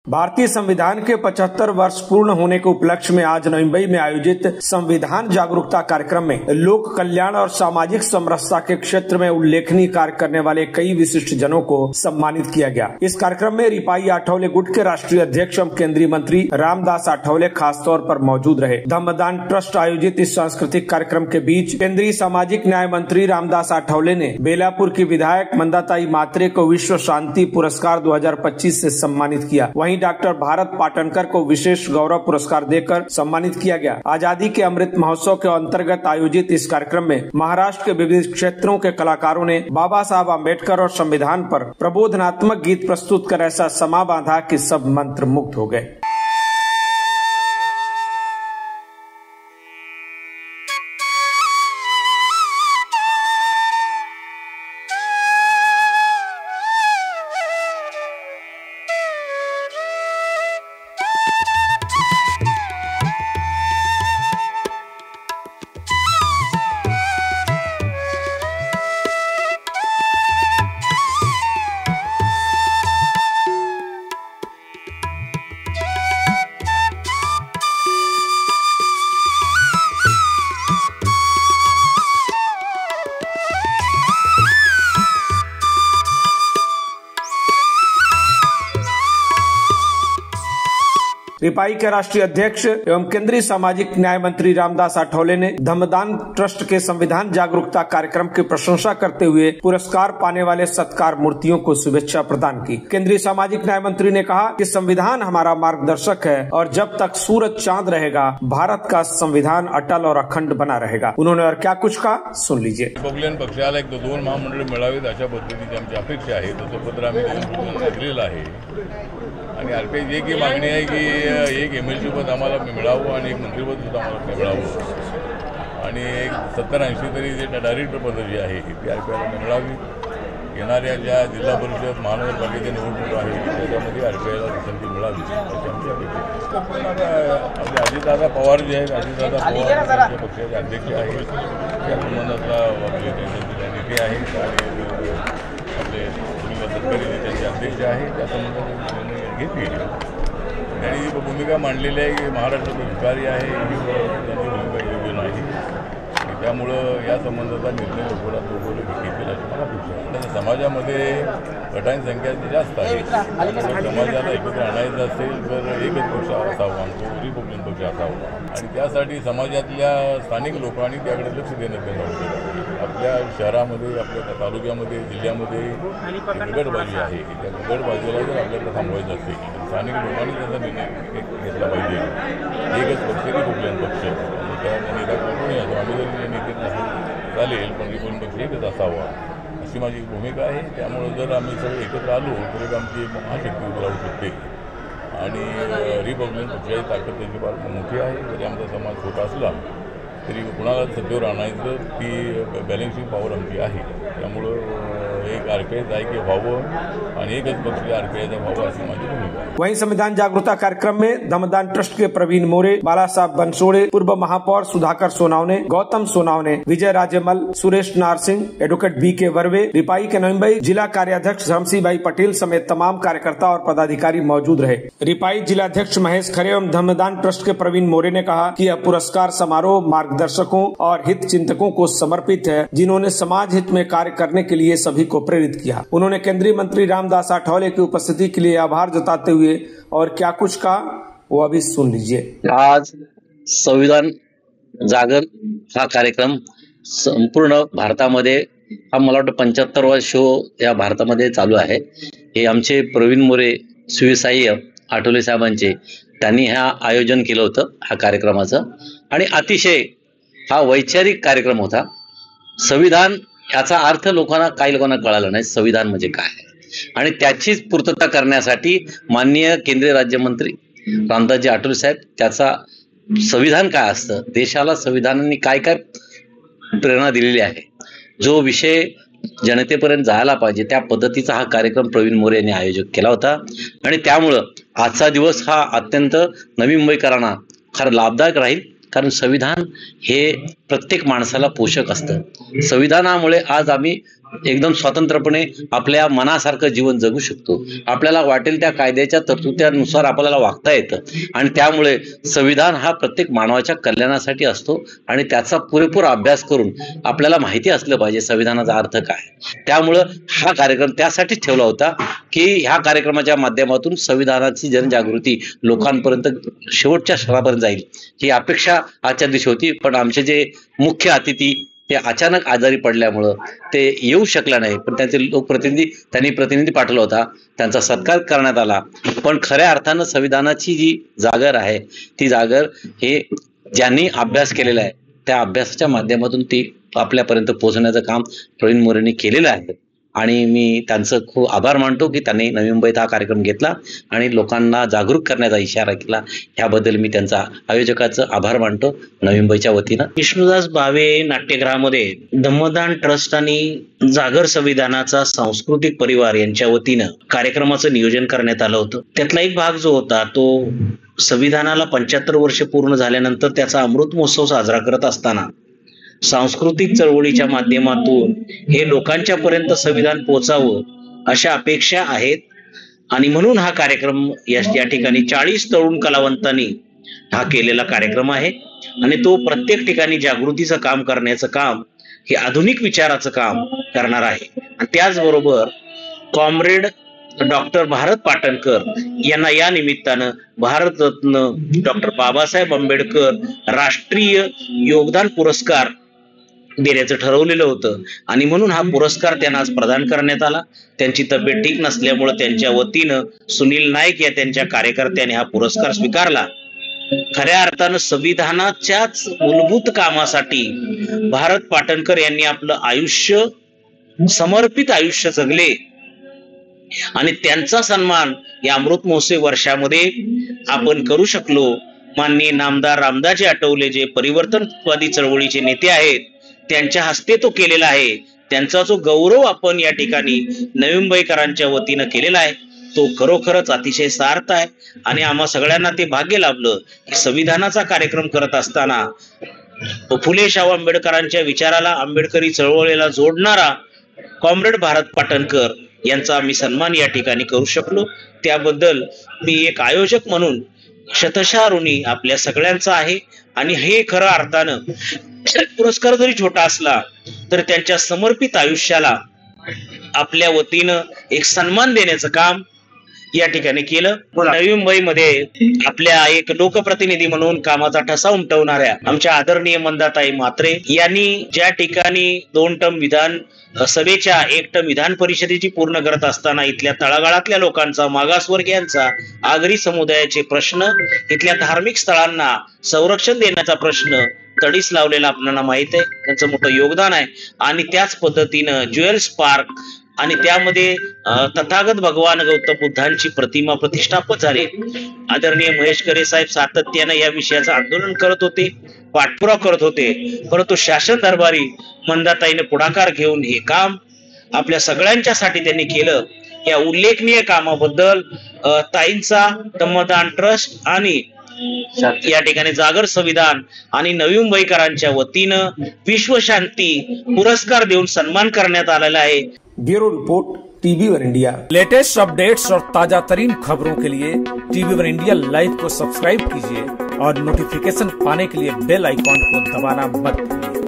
भारतीय संविधान के 75 वर्ष पूर्ण होने के उपलक्ष्य में आज नई मुंबई में आयोजित संविधान जागरूकता कार्यक्रम में लोक कल्याण और सामाजिक समरसता के क्षेत्र में उल्लेखनीय कार्य करने वाले कई विशिष्ट जनों को सम्मानित किया गया। इस कार्यक्रम में रिपाई आठवले गुट के राष्ट्रीय अध्यक्ष एवं केंद्रीय मंत्री रामदास आठवले खासतौर पर मौजूद रहे। धम्मदान ट्रस्ट आयोजित इस सांस्कृतिक कार्यक्रम के बीच केंद्रीय सामाजिक न्याय मंत्री रामदास आठवले ने बेलापुर की विधायक मंदाताई मात्रे को विश्व शांति पुरस्कार 2025 से सम्मानित किया। वहीं डॉक्टर भारत पाटनकर को विशेष गौरव पुरस्कार देकर सम्मानित किया गया। आजादी के अमृत महोत्सव के अंतर्गत आयोजित इस कार्यक्रम में महाराष्ट्र के विविध क्षेत्रों के कलाकारों ने बाबा साहब आम्बेडकर और संविधान पर प्रबोधनात्मक गीत प्रस्तुत कर ऐसा समा बांधा कि सब मंत्र मुग्ध हो गए। रिपाई के राष्ट्रीय अध्यक्ष एवं केंद्रीय सामाजिक न्याय मंत्री रामदास आठवले ने धम्मदान ट्रस्ट के संविधान जागरूकता कार्यक्रम की प्रशंसा करते हुए पुरस्कार पाने वाले सत्कार मूर्तियों को शुभेच्छा प्रदान की। केंद्रीय सामाजिक न्याय मंत्री ने कहा कि संविधान हमारा मार्गदर्शक है और जब तक सूरज चांद रहेगा भारत का संविधान अटल और अखंड बना रहेगा। उन्होंने और क्या कुछ कहा, सुन लीजिए। रिपब्लिकन पक्षाला एक दोन महामंडळ मिळावीत अशा पद्धतीची आमची अपेक्षा आहे। तसं पत्र आम्ही दिलेलं आहे आणि आरपीआयची एक मागणी आहे की एक एमएलसी पद आम्हाला मिळावं आणि एक मंत्रिपद सुद्धा आम्हाला मिळावं आणि एक 70-80 तरी जे डायरेक्टर पद जे आहे ती आरपीआयला मिळावी। येणाऱ्या ज्या जिल्हा परिषद महानगरपालिकेच्या निवडणूक आहे त्याच्यामध्ये आरपीआयला संधी मिळावी अशी आमची अपेक्षा आहे। आपले अजितदादा पवार जे आहेत, अजितदादा पवार पक्षाचे अध्यक्ष आहेत, त्या संबंधातला आपले त्यांचे नेते आहेत आणि आपले सुनील तटकरे त्यांचे अध्यक्ष आहेत, त्या संबंधात निर्णय घेतले त्यांनी जी भूमिका मांडलेली आहे की महाराष्ट्राचा अधिकारी आहे ही त्यांची भूमिका योग्य नाही आणि त्यामुळं या संबंधाचा निर्णय लवकरात घेतील अशी मला अपेक्षा आहे। समाजामध्ये गटांची संख्या जास्त आहे, समाजाला एकत्र आणायचं असेल तर एकच पक्ष असावा, तो रिपब्लिकन पक्ष असावा आणि त्यासाठी समाजातल्या स्थानिक लोकांनी त्याकडे लक्ष देणं गरजेचं। आपल्या शहरामध्ये, आपल्या तालुक्यामध्ये, जिल्ह्यामध्ये गटबाजी आहे, त्या गटबाजीला जर आपल्याला थांबवायचं असेल स्थानिक लोकांनी त्याचा निर्णय घेतला पाहिजे। एकच पक्ष रिपब्लिकन पक्ष, त्या नेता कोणी असो, आम्ही जरी नेते नसेल चालेल पण रिपब्लिकन पक्ष एकच असावा अशी माझी भूमिका आहे। त्यामुळे जर आम्ही सगळे एकत्र आलो तर आमची महाशक्ती उभी राहू शकते आणि रिपब्लिकन पक्षाची ताकद त्याची फार मोठी आहे। जरी आमचा समाज छोटा असला तरी कुणाला सत्तेवर आणायचं ती बॅलेन्सिंग पॉवर आमची आहे। त्यामुळं एक आरपीआयचं ऐक्य व्हावं आणि एकच पक्ष आरपीआयचा व्हावं अशी माझी भूमिका आहे। वहीं संविधान जागरूकता कार्यक्रम में धम्मदान ट्रस्ट के प्रवीण मोरे, बाला साहब बनसोड़े, पूर्व महापौर सुधाकर सोनावने, गौतम सोनावने, विजय राजेमल, सुरेश नारसिंह, एडवोकेट बी.के. वर्वे, रिपाई के नई मुंबई जिला कार्याध्यक्ष धमसी भाई पटेल समेत तमाम कार्यकर्ता और पदाधिकारी मौजूद रहे। रिपाई जिलाध्यक्ष महेश खरे एवं धम्मदान ट्रस्ट के प्रवीण मोरे ने कहा कि यह पुरस्कार समारोह मार्गदर्शकों और हित चिंतकों को समर्पित है जिन्होंने समाज हित में कार्य करने के लिए सभी को प्रेरित किया। उन्होंने केंद्रीय मंत्री रामदास आठवले की उपस्थिति के लिए आभार जताते हुए और क्या कुछ कहा वो अभी सुन लीजिए। आज संविधान जागर हा कार्यक्रम संपूर्ण भारतामध्ये हा मला वाटतं 75 वर्ष या भारतामध्ये चालू आहे। हे आमचे प्रवीण मोरे सुविसाई आठवले साहेबांचे त्यांनी हा आयोजन केलं होतं हा कार्यक्रमाचं आणि अतिशय हा वैचारिक कार्यक्रम होता। संविधान याचा अर्थ काही लोकांना कळाला नाही, संविधान म्हणजे काय आणि त्याचीच पूर्तता करण्यासाठी माननीय केंद्रीय राज्यमंत्री रामदासजी आठवले साहेब त्याचा संविधान काय असतं, देशाला संविधानाने काय काय प्रेरणा दिलेली आहे, जो विषय जनतेपर्यंत जायला पाहिजे त्या पद्धतीचा हा कार्यक्रम प्रवीण मोरे यांनी आयोजित केला होता आणि त्यामुळं आजचा दिवस हा अत्यंत नवी मुंबईकरांना फार लाभदायक राहील। कारण संविधान हे प्रत्येक माणसाला पोषक असतं। संविधानामुळे आज आम्ही एकदम स्वतंत्रपणे आपल्या मनासारखं जीवन जगू शकतो. आपल्याला वाटेल त्या कायद्याच्या तरतुदीनुसार आपल्याला वागता येतं आणि त्यामुळे संविधान हा प्रत्येक मानवाच्या कल्याणासाठी असतो आणि त्याचा पुरेपूर अभ्यास करून आपल्याला माहिती असलं पाहिजे संविधानाचा अर्थ काय. त्यामुळं हा कार्यक्रम त्यासाठीच ठेवला होता की ह्या कार्यक्रमाच्या माध्यमातून संविधानाची जनजागृती लोकांपर्यंत शेवटच्या क्षणापर्यंत जाईल ही अपेक्षा आजच्या दिवशी होती. पण आमचे जे मुख्य अतिथी हे अचानक आजारी पडल्यामुळं ते येऊ शकला नाही. पण त्यांचे त्यांनी प्रतिनिधी पाठवला होता, त्यांचा सत्कार करण्यात आला. पण खऱ्या अर्थानं संविधानाची जी जागर आहे ती जागर हे ज्यांनी अभ्यास केलेला आहे त्या अभ्यासाच्या माध्यमातून ती आपल्यापर्यंत पोहोचण्याचं काम प्रवीण मोरेंनी केलेलं आहे आणि मी त्यांचं खूप आभार मानतो की त्यांनी नवी मुंबईत हा कार्यक्रम घेतला आणि लोकांना जागरूक करण्याचा इशारा केला. ह्याबद्दल मी त्यांचा आयोजकाचं आभार मानतो नवी मुंबईच्या वतीनं. विष्णुदास भावे नाट्यगृहामध्ये धम्मदान ट्रस्ट आणि जागर संविधानाचा सांस्कृतिक परिवार यांच्या वतीनं कार्यक्रमाचं नियोजन करण्यात आलं होतं. त्यातला एक भाग जो होता तो संविधानाला 75 वर्ष पूर्ण झाल्यानंतर त्याचा अमृत महोत्सव साजरा करत असताना सांस्कृतिक चळवळीच्या माध्यमातून हे लोकांच्या पर्यंत संविधान पोहोचावं अशा अपेक्षा आहेत आणि म्हणून हा कार्यक्रम या ठिकाणी 40 तरुण कलावंतांनी हा केलेला कार्यक्रम आहे आणि तो प्रत्येक ठिकाणी जागृतीचं काम करण्याचं काम हे आधुनिक विचाराचं काम करणार आहे. आणि त्याचबरोबर कॉम्रेड डॉक्टर भारत पाटणकर यांना या निमित्तानं भारतरत्न डॉक्टर बाबासाहेब आंबेडकर राष्ट्रीय योगदान पुरस्कार देण्याचं ठरवलेलं होतं आणि म्हणून हा पुरस्कार त्यांना आज प्रदान करण्यात आला. त्यांची तब्येत ठीक नसल्यामुळे त्यांच्या वतीनं सुनील नाईक या त्यांच्या कार्यकर्त्यांनी हा पुरस्कार स्वीकारला. खऱ्या अर्थानं संविधानाच्याच मूलभूत कामासाठी भारत पाटणकर यांनी आपलं आयुष्य समर्पित आयुष्य जगले आणि त्यांचा सन्मान या अमृत महोत्सव वर्षामध्ये आपण करू शकलो. माननीय नामदार रामदासजी आठवले जे परिवर्तनवादी चळवळीचे नेते आहेत त्यांच्या हस्ते तो केलेला आहे. त्यांचा जो गौरव आपण या ठिकाणी नवी मुंबईकरांच्या वतीनं केलेला आहे तो खरोखरच अतिशय सार्थ आहे आणि आम्हा सगळ्यांना ते भाग्य लाभलं की संविधानाचा कार्यक्रम करत असताना फुले शाहू आंबेडकरांच्या विचाराला आंबेडकरी चळवळीला जोडणारा कॉम्रेड भारत पाटणकर यांचा आम्ही सन्मान या ठिकाणी करू शकलो. त्याबद्दल मी एक आयोजक म्हणून शतशः ऋणी आपल्या सगळ्यांचा आहे आणि हे खरं अर्थानं पुरस्कार जरी छोटा असला तर त्यांच्या समर्पित आयुष्याला आपल्या वतीनं एक सन्मान देण्याचं काम या ठिकाणी केलं. नवी मुंबईमध्ये आपल्या एक लोकप्रतिनिधी म्हणून कामाचा ठसा उमटवणाऱ्या आमच्या आदरणीय मंदाताई म्हात्रे यांनी ज्या ठिकाणी 2 टर्म विधान सभेच्या 1 टर्म विधान परिषदेची पूर्ण करत असताना इथल्या तळागाळातल्या लोकांचा, मागासवर्गीयांचा, आगरी समुदायाचे प्रश्न, इथल्या धार्मिक स्थळांना संरक्षण देण्याचा प्रश्न तडीस लावलेला आपल्याला माहित आहे. त्यांचं मोठं योगदान आहे आणि त्याच पद्धतीनं ज्वेल्स पार्क आणि त्यामध्ये तथागत भगवान गौतम बुद्धांची प्रतिमा प्रतिष्ठापन झाली. आदरणीय महेश करे साहेब सातत्यानं या विषयाचं आंदोलन करत होते, पाठपुरावा करत होते, परंतु शासन दरबारी मंदाताईने पुढाकार घेऊन हे काम आपल्या सगळ्यांच्यासाठी त्यांनी केलं. या उल्लेखनीय कामाबद्दल ताईंचा धम्मदान ट्रस्ट आणि या ठिकाणी जागर संविधान आणि नवी मुंबईकरांच्या वतीनं विश्व शांती पुरस्कार देऊन सन्मान करण्यात आलेला आहे. Bureau report TV1 India. Latest updates और ताजा तरीन खबरों के लिए TV1 इंडिया लाइव को सब्सक्राइब कीजिए और नोटिफिकेशन पाने के लिए बेल आइकॉन को दबाना मत भूलिए।